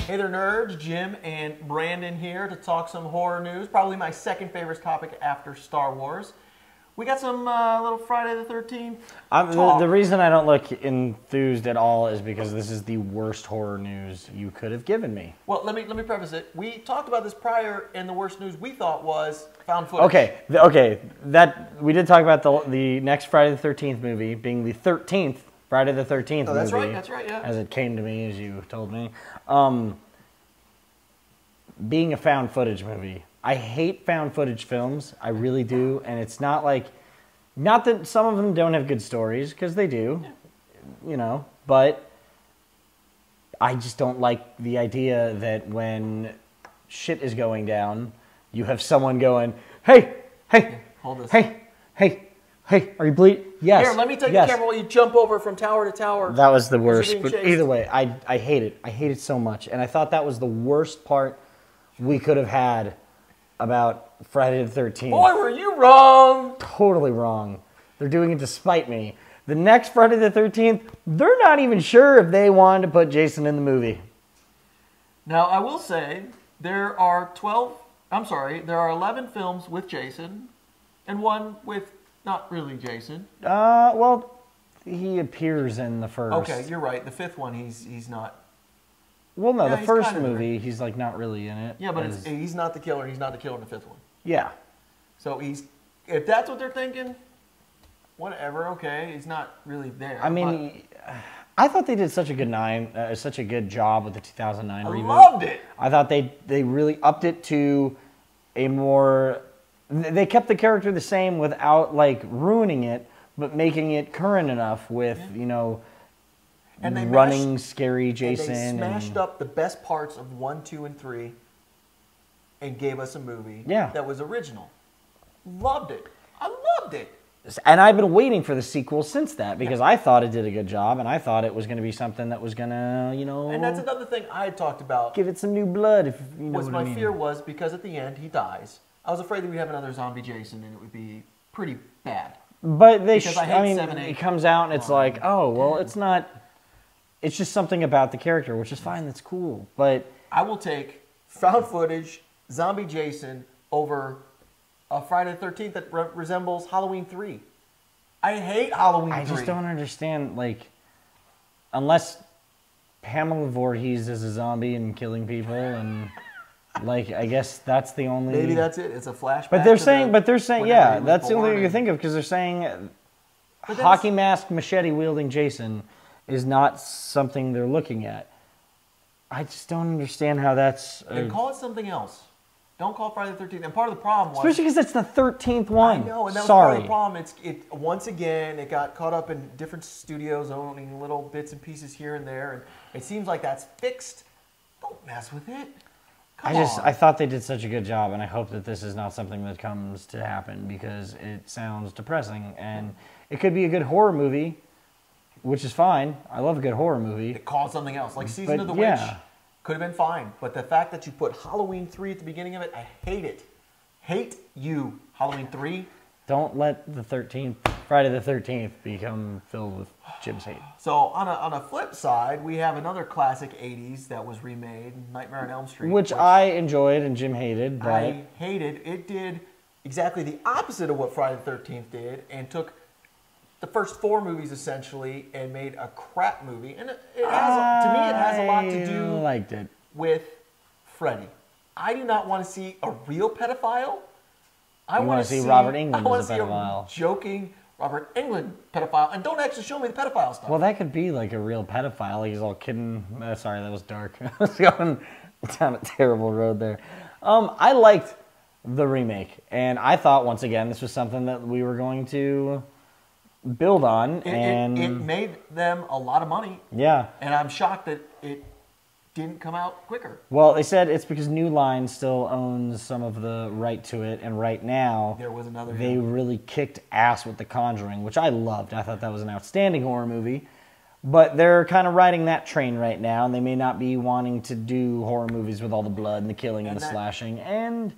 Hey there, nerds. Jim and Brandon here to talk some horror news. Probably my second favorite topic after Star Wars. We got some little Friday the 13th talk. The reason I don't look enthused at all is because this is the worst horror news you could have given me. Well, let me preface it. We talked about this prior, and the worst news we thought was found footage. Okay. That we did talk about the next Friday the 13th movie being the 13th Friday the 13th movie. That's right. That's right. Yeah. As it came to me, as you told me, being a found footage movie. I hate found footage films. I really do. And it's not that some of them don't have good stories, because they do, but I just don't like the idea that when shit is going down, you have someone going, hey, hold this. Hey, are you bleeding? Yes. Here, let me take the camera while you jump over from tower to tower. That was the worst. But either way, I hate it. I hate it so much. And I thought that was the worst part we could have had about Friday the 13th. Boy, were you wrong. Totally wrong. They're doing it to spite me. The next Friday the 13th, they're not even sure if they wanted to put Jason in the movie. Now, I will say, there are 11 films with Jason, and one with not really Jason. Well, he appears in the first. Okay, you're right. The fifth one, he's not. Well, no, the first movie, he's like not really in it. Yeah, but he's not the killer. He's not the killer in the fifth one. Yeah. So if that's what they're thinking, whatever. Okay, he's not really there. I mean, I thought they did such a good job with the 2009 reboot. I loved it. I thought they really upped it to a more. They kept the character the same without ruining it, but making it current enough with and they running scary Jason. And they smashed up the best parts of 1, 2, and 3 and gave us a movie that was original. Loved it. I loved it. And I've been waiting for the sequel since that because I thought it did a good job and I thought it was going to be something that was going to, And that's another thing I had talked about. Give it some new blood, if you know what I mean. My fear was because at the end he dies. I was afraid that we'd have another zombie Jason and it would be pretty bad. But it comes out and it's like, oh, well, it's not. It's just something about the character, which is fine. That's cool. But I will take found footage, zombie Jason, over a Friday the 13th that resembles Halloween 3. I hate Halloween 3. I just don't understand, unless Pamela Voorhees is a zombie and killing people, and I guess that's the only. Maybe that's it. It's a flashback. But they're saying, that's the only thing you can think of because they're saying hockey mask, machete wielding Jason is not something they're looking at. I just don't understand how that's. Then call it something else. Don't call it Friday the 13th. And part of the problem was... Especially because it's the 13th one. I know, and that was part of the problem. Once again, it got caught up in different studios owning little bits and pieces here and there, and it seems like that's fixed. Don't mess with it. I thought they did such a good job, and I hope that this is not something that comes to happen because it sounds depressing, and it could be a good horror movie, which is fine. I love a good horror movie. It called something else, like Season of the Witch. Could have been fine. But the fact that you put Halloween 3 at the beginning of it, I hate it. Hate you, Halloween 3. Don't let the 13th, Friday the 13th, become filled with Jim's hate. So on a flip side, we have another classic 80s that was remade, Nightmare on Elm Street. Which I enjoyed and Jim hated. But I hated. It did exactly the opposite of what Friday the 13th did and took the first 4 movies essentially and made a crap movie, and to me it has a lot to do with Freddy. I do not want to see a real pedophile. I want to see Robert Englund as a pedophile. I want to see a joking Robert Englund pedophile, and don't actually show me the pedophile stuff. Well, that could be like a real pedophile. He's all kidding. Sorry, that was dark. I was going down a terrible road there. I liked the remake, and I thought once again this was something that we were going to build on, it made them a lot of money. Yeah. And I'm shocked that it didn't come out quicker. Well, they said it's because New Line still owns some of the right to it, and right now they really kicked ass with The Conjuring, which I loved. I thought that was an outstanding horror movie. But they're kind of riding that train right now, and they may not be wanting to do horror movies with all the blood and the killing and the slashing. And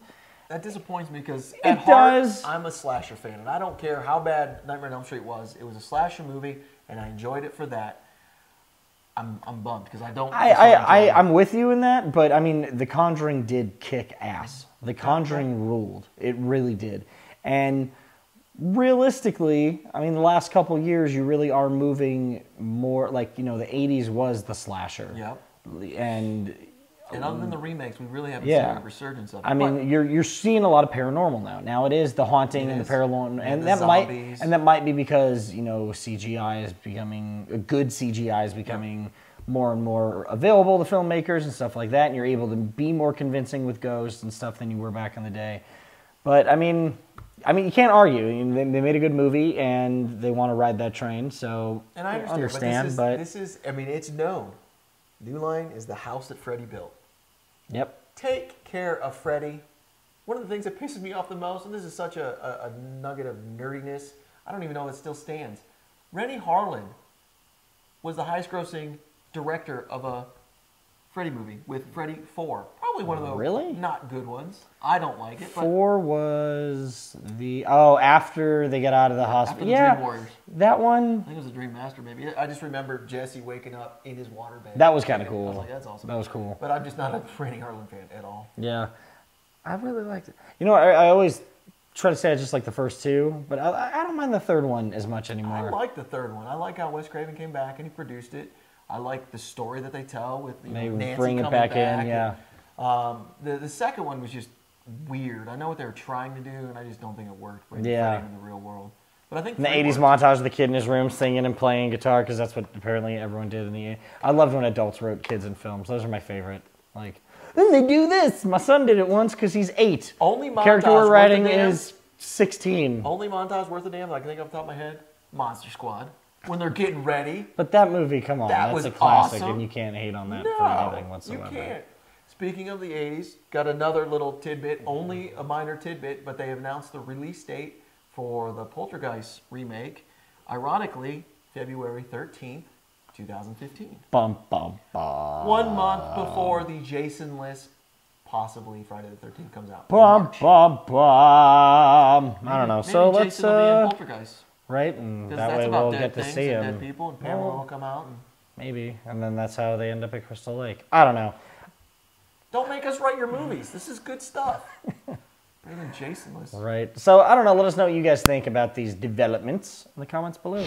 that disappoints me because at heart, I'm a slasher fan, and I don't care how bad Nightmare on Elm Street was. It was a slasher movie, and I enjoyed it for that. I'm bummed because I don't. I'm with you in that, but I mean, The Conjuring did kick ass. The Conjuring ruled. It really did. And realistically, I mean, the last couple of years, you really are moving more, like, you know, the 80s was the slasher. Yep. And other than the remakes, we really haven't seen a resurgence of it. I mean, you're seeing a lot of paranormal now. Now it is the haunting and the paranormal, and that might be because, you know, CGI is becoming good CGI is becoming more and more available to filmmakers and stuff like that, and you're able to be more convincing with ghosts and stuff than you were back in the day. But I mean, you can't argue. I mean, they made a good movie, and they want to ride that train. So and I understand, but this is I mean, it's known. New Line is the house that Freddy built. Yep. Take care of Freddy. One of the things that pisses me off the most, and this is such a nugget of nerdiness, I don't even know if it still stands. Rennie Harlan was the highest-grossing director of a Freddy movie with Freddy 4. Probably one of the not good ones. I don't like it. 4 was after they got out of the hospital. After the Dream Warriors. That one. I think it was a Dream Master, maybe. I just remember Jesse waking up in his waterbed. That was kind of cool. I was like, that's awesome. That was cool. But I'm just not a Rennie Harlan fan at all. Yeah. I really liked it. You know, I always try to say I just like the first 2, but I don't mind the third one as much anymore. I like the third one. I like how Wes Craven came back and he produced it. I like the story that they tell with Nancy bring it back in, yeah. The second one was just weird. I know what they were trying to do, and I just don't think it worked. Freddy in the real world. But I think in the 80s montage of the kid in his room singing and playing guitar, because that's what apparently everyone did in the 80s. I loved when adults wrote kids in films. Those are my favorite. Like, then they do this. My son did it once because he's 8. Only montage character we're writing is 16. Only montage worth a damn that I can think off the top of my head. Monster Squad. When they're getting ready. But that movie, come on, that's a classic, awesome. And you can't hate on that for anything whatsoever. You can't. Speaking of the 80s, got another little tidbit, only a minor tidbit, but they have announced the release date for the Poltergeist remake. Ironically, February 13th, 2015. Bum, bum, bum. 1 month before the Jason-less, possibly Friday the 13th comes out. Bum, bum, bum. I don't know. Maybe so Jason let's will be in Poltergeist. Right, and that way we'll get to see him. Dead people, and Pamela will come out. Maybe, and then that's how they end up at Crystal Lake. I don't know. Don't make us write your movies. This is good stuff. Better than Jason-less. Right. So I don't know. Let us know what you guys think about these developments in the comments below.